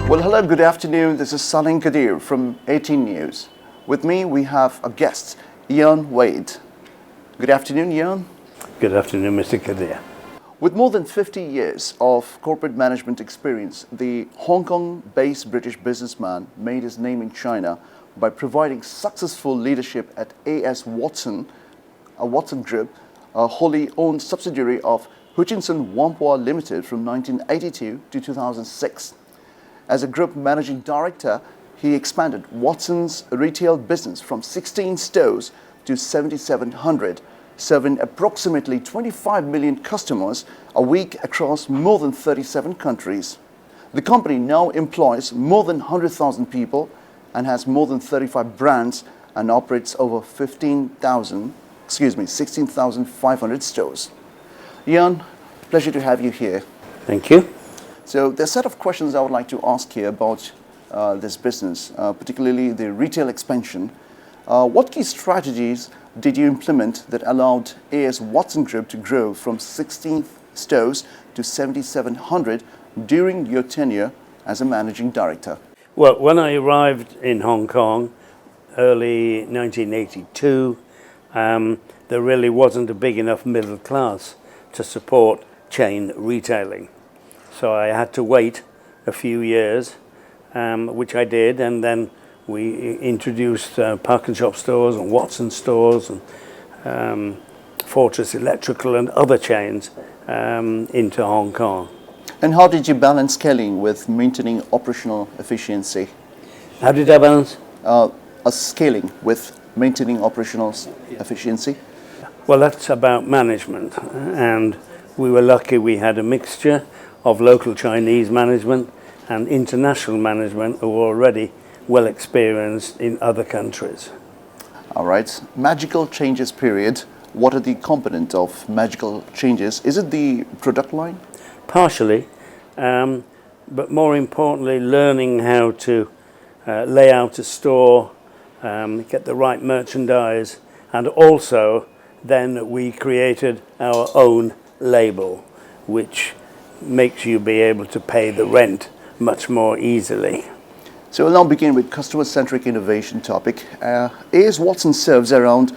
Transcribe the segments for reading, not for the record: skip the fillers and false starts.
Well, hello, good afternoon. This is Salim Kadir from ATN News. With me, we have a guest, Ian Wade. Good afternoon, Ian. Good afternoon, Mr. Kadir. With more than 50 years of corporate management experience, the Hong Kong-based British businessman made his name in China by providing successful leadership at A.S. Watson, a Watson Group, a wholly owned subsidiary of Hutchinson Whampoa Limited from 1982 to 2006. As a group managing director, he expanded Watson's retail business from 16 stores to 7,700, serving approximately 25 million customers a week across more than 37 countries. The company now employs more than 100,000 people and has more than 35 brands and operates over 16,500 stores. Ian, pleasure to have you here. Thank you. So there are a set of questions I would like to ask here about this business, particularly the retail expansion. What key strategies did you implement that allowed A.S. Watson Group to grow from 16 stores to 7,700 during your tenure as a managing director? Well, when I arrived in Hong Kong, early 1982, there really wasn't a big enough middle class to support chain retailing. So I had to wait a few years, which I did, and then we introduced Park and Shop stores and Watson stores and Fortress Electrical and other chains into Hong Kong. And how did you balance scaling with maintaining operational efficiency? How did I balance? Scaling with maintaining operational efficiency? Well, that's about management, and we were lucky we had a mixture of local Chinese management and international management who were already well experienced in other countries. All right. Magical changes period. What are the components of magical changes? Is it the product line? Partially, but more importantly, learning how to lay out a store, get the right merchandise, and also then we created our own label, which makes you be able to pay the rent much more easily. So we'll now begin with customer-centric innovation topic. A.S. Watson serves around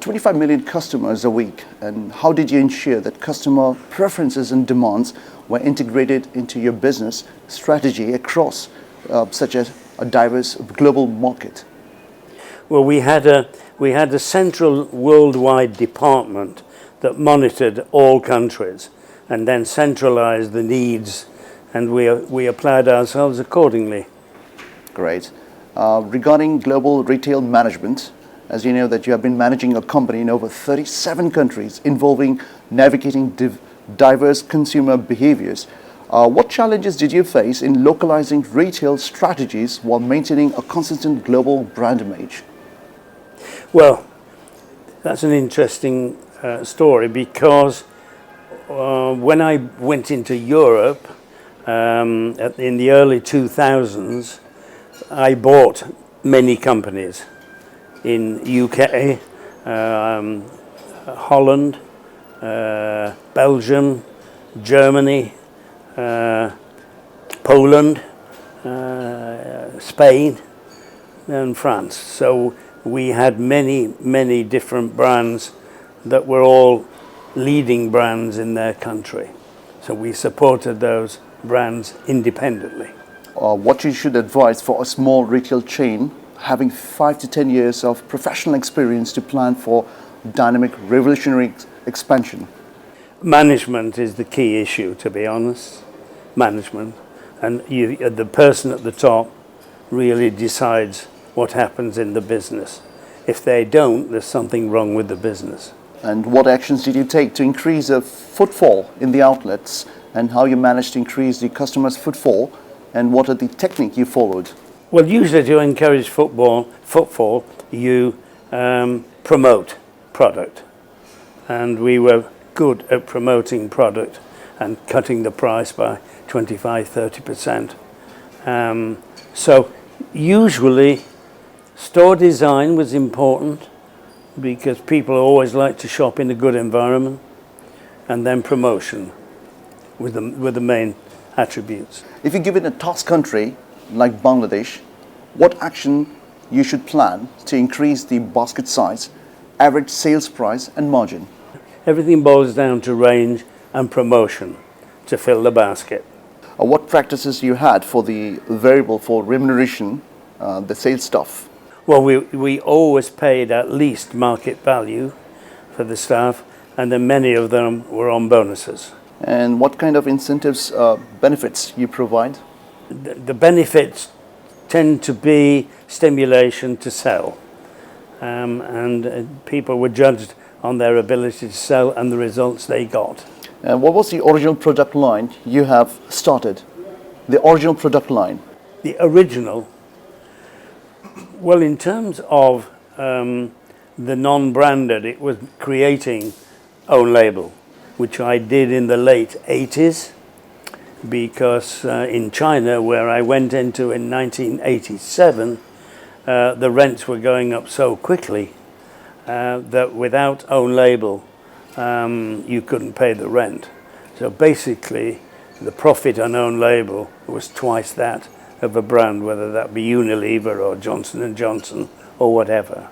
25 million customers a week. And how did you ensure that customer preferences and demands were integrated into your business strategy across such a diverse global market? Well, we had a central worldwide department that monitored all countries and then centralized the needs, and we applied ourselves accordingly. Great. Regarding global retail management, as you know that you have been managing a company in over 37 countries involving navigating diverse consumer behaviors. What challenges did you face in localizing retail strategies while maintaining a consistent global brand image? Well, that's an interesting story because when I went into Europe in the early 2000s, I bought many companies in UK, Holland, Belgium, Germany, Poland, Spain, and France. So we had many different brands that were all leading brands in their country. So we supported those brands independently. What you should advise for a small retail chain having 5 to 10 years of professional experience to plan for dynamic, revolutionary expansion? Management is the key issue, to be honest. Management. And the person at the top really decides what happens in the business. If they don't, there's something wrong with the business. And what actions did you take to increase the footfall in the outlets, and how you managed to increase the customers' footfall, and what are the technique you followed? Well, usually to encourage footfall, you promote product. And we were good at promoting product and cutting the price by 25-30%. So usually store design was important because people always like to shop in a good environment, and then promotion with the main attributes. If you're given a task country like Bangladesh, what action you should plan to increase the basket size, average sales price and margin? Everything boils down to range and promotion to fill the basket. What practices you had for the variable for remuneration, the sales stuff? Well, we always paid at least market value for the staff, and then many of them were on bonuses. And what kind of incentives, benefits you provide? The benefits tend to be stimulation to sell, and people were judged on their ability to sell and the results they got. And what was the original product line you have started? The original product line? The original, well, in terms of the non-branded, it was creating own label, which I did in the late 80s, because in China, where I went into in 1987, the rents were going up so quickly that without own label, you couldn't pay the rent. So basically, the profit on own label was twice that of a brand, whether that be Unilever or Johnson & Johnson or whatever.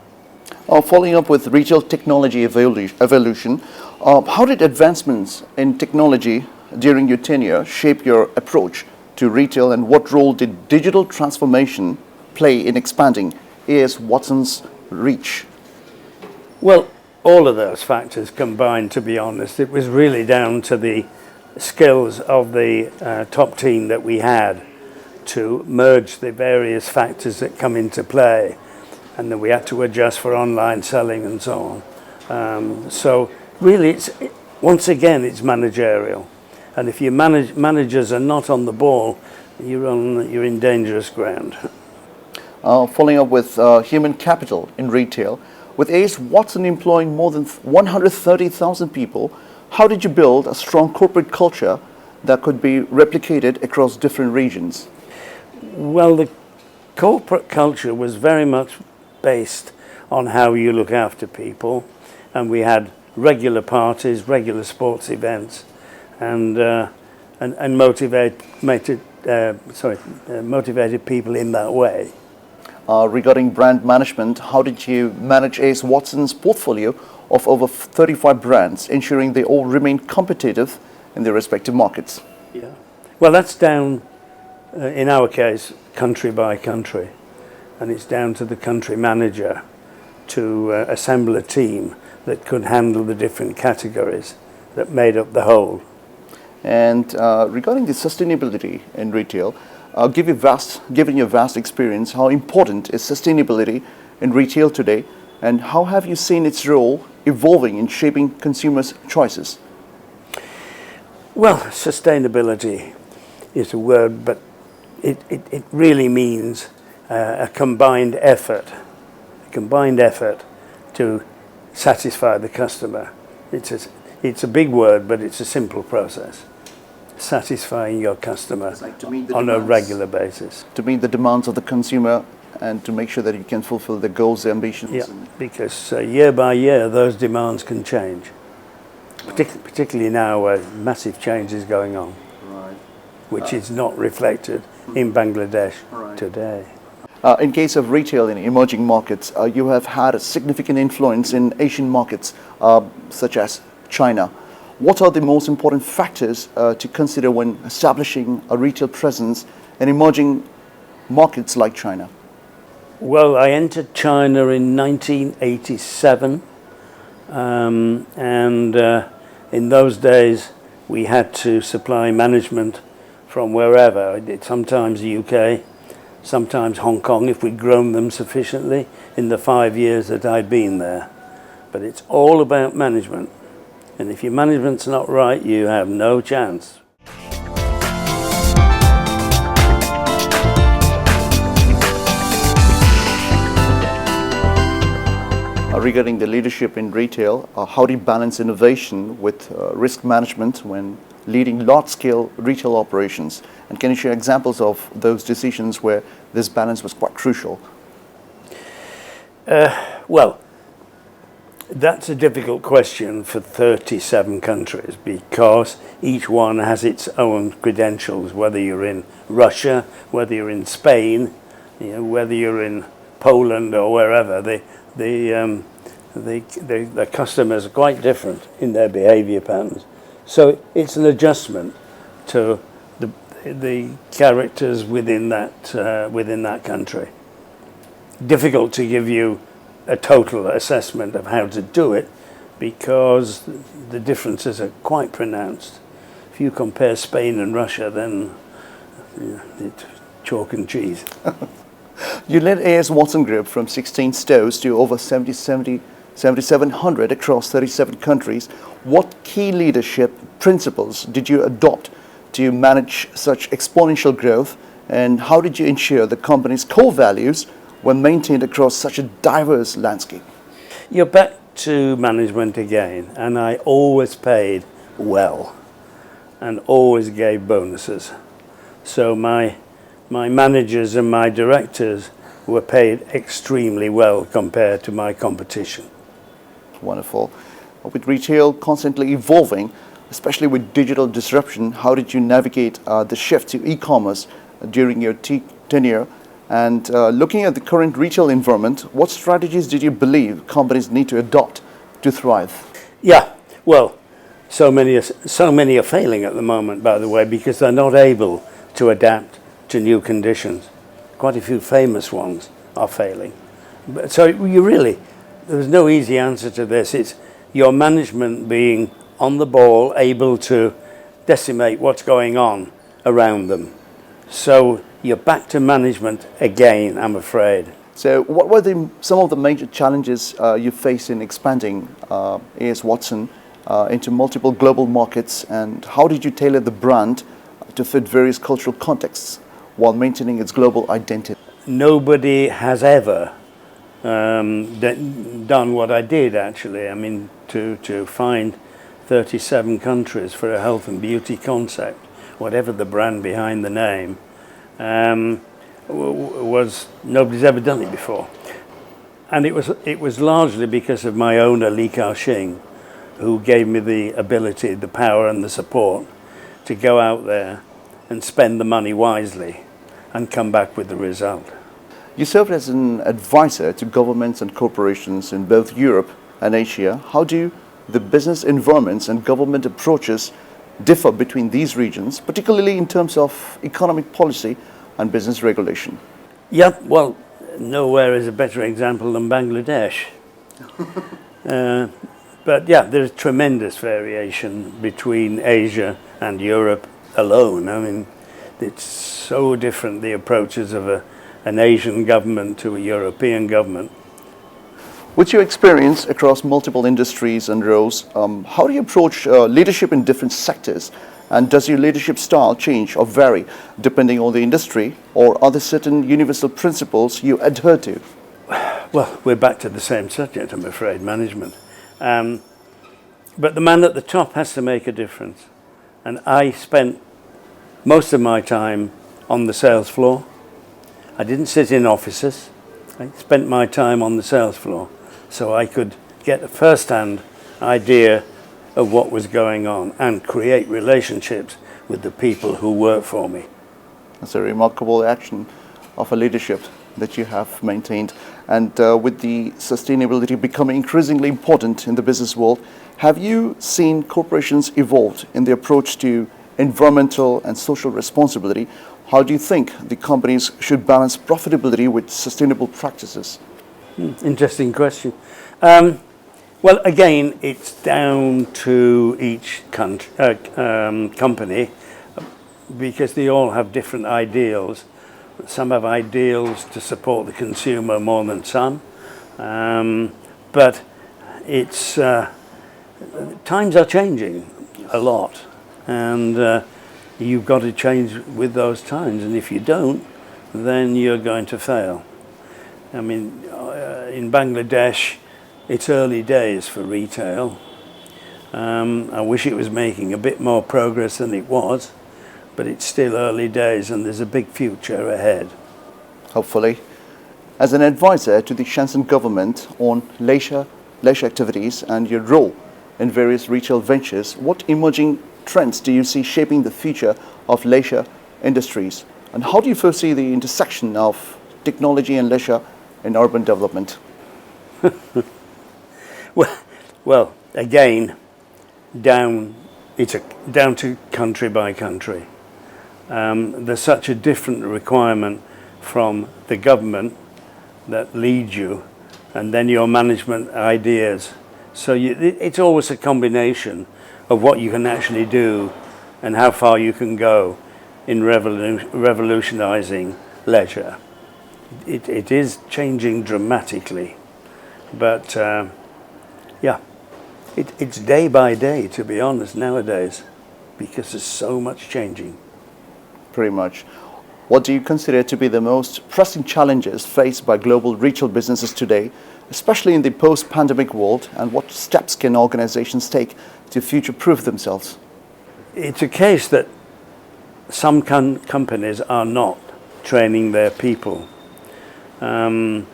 Following up with retail technology evolution, how did advancements in technology during your tenure shape your approach to retail, and what role did digital transformation play in expanding A.S. Watson's reach? Well, all of those factors combined, to be honest. It was really down to the skills of the top team that we had to merge the various factors that come into play, and then we had to adjust for online selling and so on. So really, once again, it's managerial. And if your managers are not on the ball, you're in dangerous ground. Following up with human capital in retail, with A.S. Watson employing more than 130,000 people, how did you build a strong corporate culture that could be replicated across different regions? Well, the corporate culture was very much based on how you look after people, and we had regular parties, regular sports events, and motivated people in that way. Regarding brand management, how did you manage A.S. Watson's portfolio of over 35 brands, ensuring they all remain competitive in their respective markets? Yeah. Well, that's down, in our case, country by country, and it's down to the country manager to assemble a team that could handle the different categories that made up the whole. And regarding the sustainability in retail, given your vast experience, how important is sustainability in retail today, and how have you seen its role evolving in shaping consumers' choices? Well, sustainability is a word, but it really means a combined effort to satisfy the customer. It's a big word, but it's a simple process. Satisfying your customer on a regular basis. To meet the demands of the consumer and to make sure that you can fulfill the goals, the ambitions. Yeah, because year by year those demands can change. Particularly now where massive change is going on, right, which is not reflected in Bangladesh today. In case of retail in emerging markets, you have had a significant influence in Asian markets such as China. What are the most important factors to consider when establishing a retail presence in emerging markets like China? Well, I entered China in 1987, and in those days we had to supply management from wherever. I did sometimes the UK, sometimes Hong Kong if we'd grown them sufficiently in the 5 years that I'd been there. But it's all about management. And if your management's not right, you have no chance. Regarding the leadership in retail, how do you balance innovation with risk management when leading large-scale retail operations? And can you share examples of those decisions where this balance was quite crucial? Well, That's a difficult question for 37 countries because each one has its own credentials, whether you're in Russia, whether you're in Spain, whether you're in Poland or wherever. The customers are quite different in their behavior patterns. So it's an adjustment to the characters within that country. Difficult to give you a total assessment of how to do it because the differences are quite pronounced. If you compare Spain and Russia, then it's chalk and cheese. You led AS Watson Group from 16 stores to over 7,700 across 37 countries. What key leadership principles did you adopt to manage such exponential growth, and how did you ensure the company's core values were maintained across such a diverse landscape? You're back to management again, and I always paid well and always gave bonuses. So my managers and my directors were paid extremely well compared to my competition. Wonderful. With retail constantly evolving, especially with digital disruption, how did you navigate the shift to e-commerce during your tenure? And looking at the current retail environment, what strategies did you believe companies need to adopt to thrive? Yeah, well, so many are failing at the moment, by the way, because they're not able to adapt to new conditions. Quite a few famous ones are failing. So there's no easy answer to this. It's your management being on the ball, able to decimate what's going on around them. So you're back to management again, I'm afraid. So what were some of the major challenges you faced in expanding AS Watson into multiple global markets, and how did you tailor the brand to fit various cultural contexts while maintaining its global identity? Nobody has ever done what I did, actually. I mean, to find 37 countries for a health and beauty concept, whatever the brand behind the name, nobody's ever done it before. And it was largely because of my owner, Li Ka-shing, who gave me the ability, the power and the support to go out there and spend the money wisely and come back with the result. You served as an advisor to governments and corporations in both Europe and Asia. How do the business environments and government approaches differ between these regions, particularly in terms of economic policy and business regulation? Yeah, well, nowhere is a better example than Bangladesh. But yeah, there's tremendous variation between Asia and Europe alone. I mean, it's so different, the approaches of an Asian government to a European government. With your experience across multiple industries and roles, how do you approach leadership in different sectors? And does your leadership style change or vary depending on the industry, or are there certain universal principles you adhere to? Well, we're back to the same subject, I'm afraid, management. But the man at the top has to make a difference. And I spent most of my time on the sales floor. I didn't sit in offices. I spent my time on the sales floor so I could get a first-hand idea of what was going on and create relationships with the people who work for me. That's a remarkable action of a leadership that you have maintained. And with the sustainability becoming increasingly important in the business world, have you seen corporations evolve in their approach to environmental and social responsibility? How do you think the companies should balance profitability with sustainable practices? Interesting question. Well, again, it's down to each company because they all have different ideals. Some have ideals to support the consumer more than some. But it's times are changing a lot, and you've got to change with those times. And if you don't, then you're going to fail. I mean, in Bangladesh, it's early days for retail. I wish it was making a bit more progress than it was, but it's still early days and there's a big future ahead. Hopefully. As an advisor to the Shenzhen government on leisure leisure activities and your role in various retail ventures, what emerging trends do you see shaping the future of leisure industries? And how do you foresee the intersection of technology and leisure in urban development? Well, again, down to country by country. There's such a different requirement from the government that leads you, and then your management ideas. So it's always a combination of what you can actually do and how far you can go in revolutionizing leisure. It is changing dramatically, but yeah, it's day by day, to be honest, nowadays, because there's so much changing. Pretty much. What do you consider to be the most pressing challenges faced by global retail businesses today, especially in the post-pandemic world, and what steps can organizations take to future-proof themselves? It's a case that some companies are not training their people. And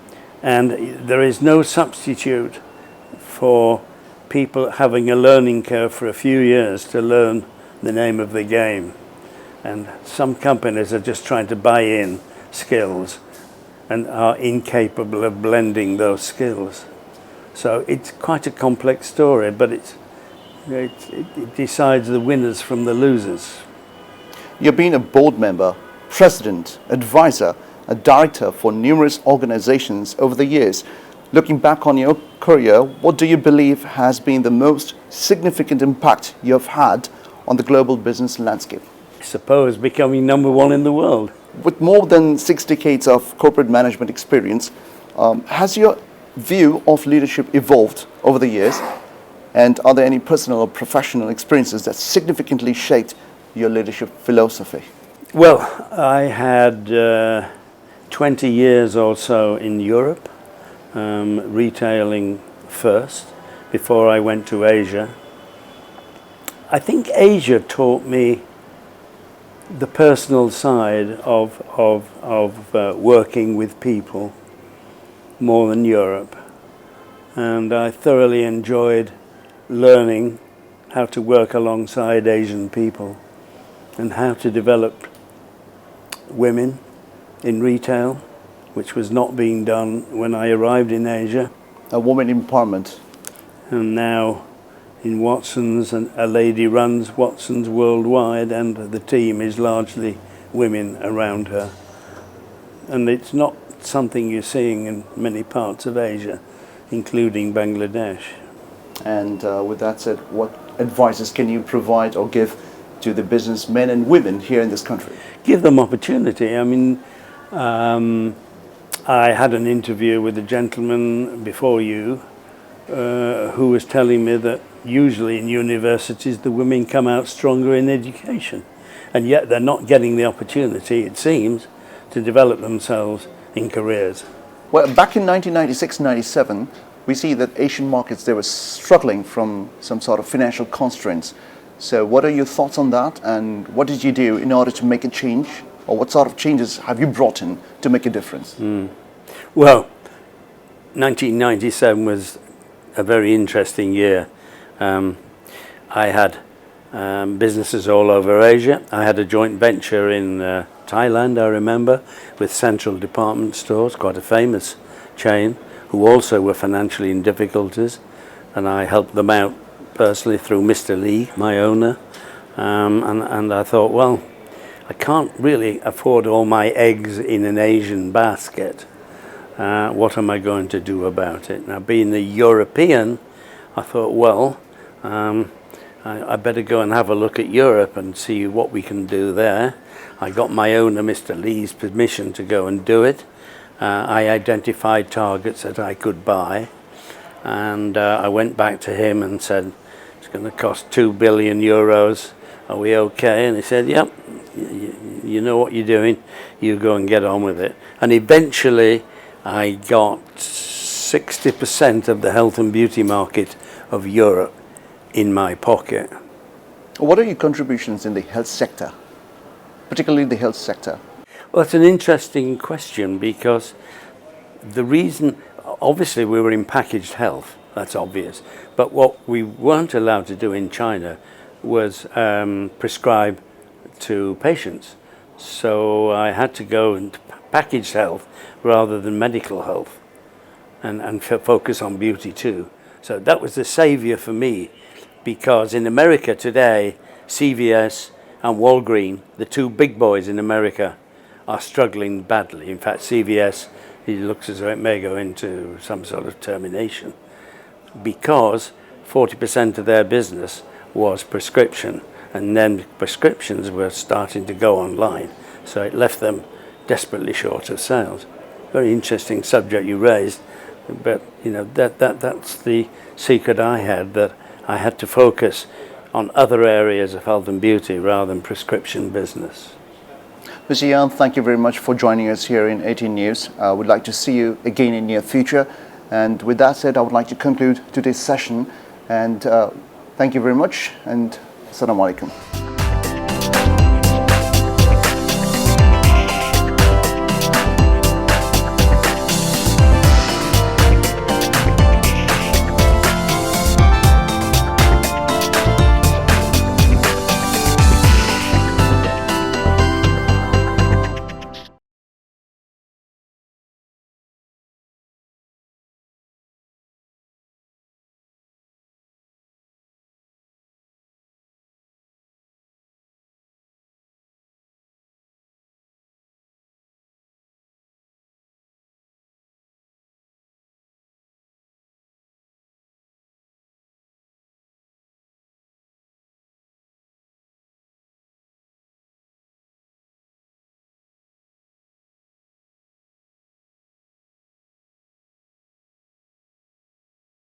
there is no substitute for people having a learning curve for a few years to learn the name of the game. And some companies are just trying to buy in skills and are incapable of blending those skills. So it's quite a complex story, but it decides the winners from the losers. You've been a board member, president, advisor, a director for numerous organizations over the years. Looking back on your career, what do you believe has been the most significant impact you have had on the global business landscape? I suppose becoming number one in the world. With more than 6 decades of corporate management experience, has your view of leadership evolved over the years? And are there any personal or professional experiences that significantly shaped your leadership philosophy? Well, I had 20 years or so in Europe, retailing first, before I went to Asia. I think Asia taught me the personal side of working with people more than Europe, and I thoroughly enjoyed learning how to work alongside Asian people and how to develop women in retail, which was not being done when I arrived in Asia. A woman empowerment. And now in Watson's, and a lady runs Watson's worldwide, and the team is largely women around her. And it's not something you're seeing in many parts of Asia, including Bangladesh. And with that said, what advices can you provide or give to the businessmen and women here in this country? Give them opportunity. I mean, I had an interview with a gentleman before you who was telling me that usually in universities the women come out stronger in education, and yet they're not getting the opportunity, it seems, to develop themselves in careers. Well, back in 1996-97, we see that Asian markets, they were struggling from some sort of financial constraints. So what are your thoughts on that, and what did you do in order to make a change, or what sort of changes have you brought in to make a difference? Well, 1997 was a very interesting year. I had businesses all over Asia. I had a joint venture in Thailand, I remember, with Central Department Stores, quite a famous chain, who also were financially in difficulties, and I helped them out personally through Mr. Lee, my owner, and I thought, well, I can't really afford all my eggs in an Asian basket. What am I going to do about it? Now, being a European, I thought, well, I better go and have a look at Europe and see what we can do there. I got my owner, Mr. Lee's, permission to go and do it. I identified targets that I could buy, and I went back to him and said, it's going to cost 2 billion euros. Are we okay? And he said, yep, you know what you're doing. You go and get on with it. And eventually I got 60% of the health and beauty market of Europe in my pocket. What are your contributions in the health sector, particularly the health sector? Well, it's an interesting question, because the reason, obviously we were in packaged health, That's obvious. But what we weren't allowed to do in China was prescribe to patients. So I had to go and package health rather than medical health, and focus on beauty too. So that was the savior for me, because in America today, CVS and Walgreens, the two big boys in America, are struggling badly. In fact, CVS, it looks as though it may go into some sort of termination, because 40% of their business was prescription, and then prescriptions were starting to go online. So it left them desperately short of sales. Very interesting subject you raised, but you know that's the secret I had, that I had to focus on other areas of health and beauty rather than prescription business. Mr. Yan, thank you very much for joining us here in ATN News. I would like to see you again in near future. And with that said, I would like to conclude today's session. And thank you very much, and Assalamu alaikum.